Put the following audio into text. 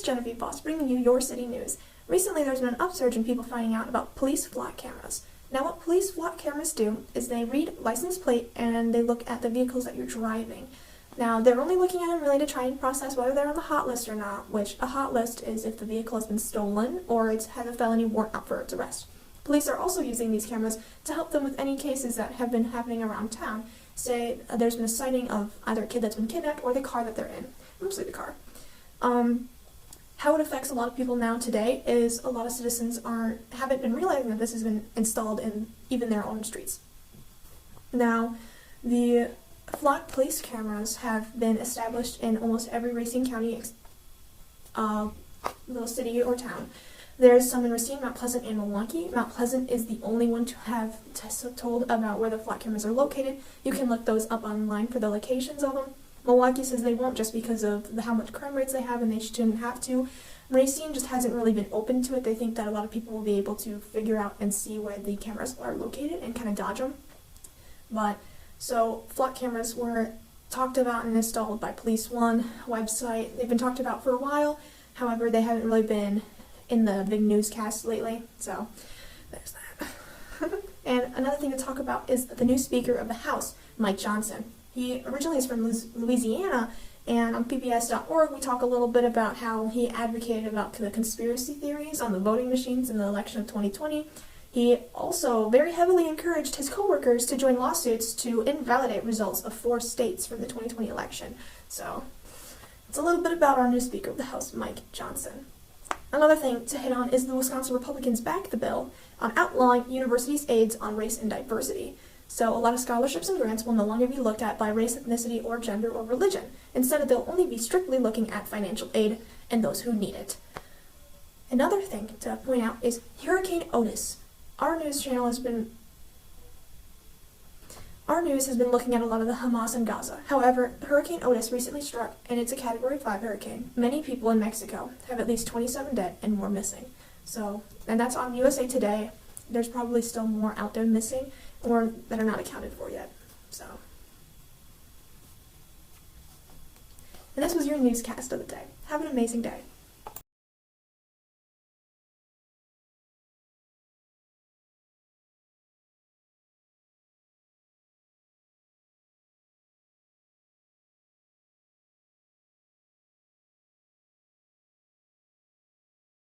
Genevieve Boss, bringing you your city news. Recently, there's been an upsurge in people finding out about police flock cameras. Now, what police flock cameras do is they read license plate and they look at the vehicles that you're driving. Now, they're only looking at them really to try and process whether they're on the hot list or not, which a hot list is if the vehicle has been stolen or it has a felony warrant out for its arrest. Police are also using these cameras to help them with any cases that have been happening around town. Say there's been a sighting of either a kid that's been kidnapped or the car that they're in. Mostly the car. How it affects a lot of people now today is a lot of citizens haven't been realizing that this has been installed in even their own streets. Now, the flock police cameras have been established in almost every Racine County little city or town. There's some in Racine, Mount Pleasant, and Milwaukee. Mount Pleasant is the only one to have told about where the flock cameras are located. You can look those up online for the locations of them. Milwaukee says they won't just because of how much crime rates they have and they shouldn't have to. Racine just hasn't really been open to it. They think that a lot of people will be able to figure out and see where the cameras are located and kind of dodge them. So flock cameras were talked about and installed by Police One website. They've been talked about for a while. However, they haven't really been in the big newscasts lately. So there's that. And another thing to talk about is the new Speaker of the House, Mike Johnson. He originally is from Louisiana, and on PBS.org we talk a little bit about how he advocated about the conspiracy theories on the voting machines in the election of 2020. He also very heavily encouraged his coworkers to join lawsuits to invalidate results of 4 states from the 2020 election. So it's a little bit about our new Speaker of the House, Mike Johnson. Another thing to hit on is the Wisconsin Republicans backed the bill on outlawing universities' aids on race and diversity. So a lot of scholarships and grants will no longer be looked at by race, ethnicity, or gender or religion. Instead, they'll only be strictly looking at financial aid and those who need it. Another thing to point out is Hurricane Otis. Our news has been looking at a lot of the Hamas in Gaza. However, Hurricane Otis recently struck, and it's a Category 5 hurricane. Many people in Mexico have at least 27 dead and more missing. And that's on USA Today. There's probably still more out there missing or that are not accounted for yet. And this was your newscast of the day. Have an amazing day.